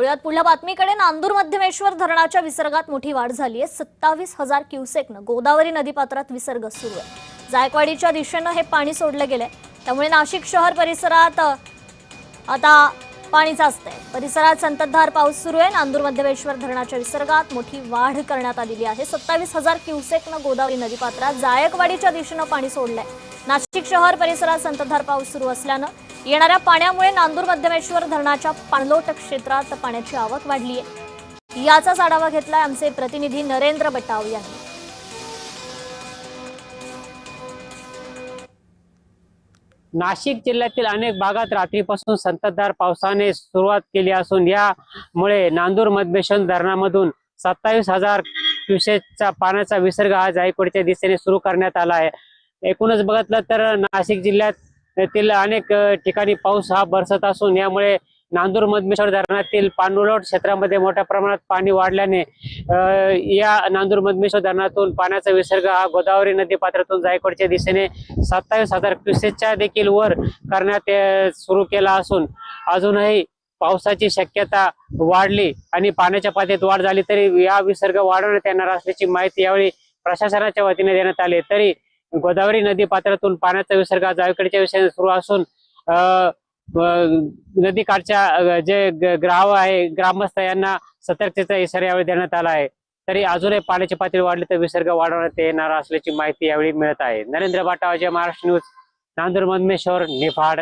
पुढल्या बातमीकडे नांदूर मध्यमेश्वर धरणाच्या विसर्गात मोठी वाढ झाली आहे। 27,000 क्युसेकनं गोदावरी नदीपात्रात विसर्ग सुरू आहे। जायकवाडीच्या दिशेनं हे पाणी सोडलं गेलंय, त्यामुळे नाशिक शहर परिसरात आता पाणी साचतंय। परिसरात संततधार पाऊस सुरू आहे। नांदूर मध्यमेश्वर धरणाच्या विसर्गात मोठी वाढ करण्यात आलेली आहे। 27,000 क्युसेकनं गोदावरी नदीपात्रात जायकवाडीच्या दिशेनं पाणी सोडलंय। नाशिक शहर परिसरात संततधार पाऊस सुरू असल्यानं येणाऱ्या पाण्यामुळे नांदूर मध्यमेश्वर धरणाच्या पाणलोट क्षेत्रात पाण्याची आवक वाढली आहे। याचाच आढावा घेतलाय आमचे प्रतिनिधी नरेंद्र बटाव यांनी। नाशिक जिल्ह्यातील अनेक भागात रात्रीपासून संततधार पावसाने सुरुवात केली असून यामुळे नांदूर मध्यमेश्वर धरणामधून 27,000 क्युसेकचा पाण्याचा विसर्ग आज जायकवाडीच्या दिशेने सुरू करण्यात आला आहे। एकूणच बघितलं तर नाशिक जिल्ह्यातील अनेक ठिकाणी पाऊस हा बरसत असून यामुळे नांदूर मध्यमेश्वर धरणातील पाणलोट क्षेत्रामध्ये मोठ्या प्रमाणात पाणी वाढल्याने या नांदूर मध्यमेश्वर धरणातून पाण्याचा विसर्ग हा गोदावरी नदी पात्रातून जायकवाडीच्या दिशेने 27,000 क्युसेकच्या देखील वर करण्यात सुरू केला असून अजूनही पावसाची शक्यता वाढली आणि पाण्याच्या पातळीत वाढ झाली तरी या विसर्ग वाढवण्यात येणार असल्याची माहिती यावेळी प्रशासनाच्या वतीने देण्यात आली। तरी गोदावरी नदी पात्रातून पाण्याचा विसर्ग जायकवाडीच्या दिशेने सुरू असून नदीकाठच्या जे ग्रामस्थ यांना सतर्कतेचा इशारा यावेळी देण्यात आला आहे। तरी अजूनही पाण्याची पातळी वाढली तर विसर्ग वाढवण्यात येणार असल्याची माहिती यावेळी मिळत आहे। नरेंद्र बटाव, महाराष्ट्र न्यूज, नांदूर मध्यमेश्वर, निफाड।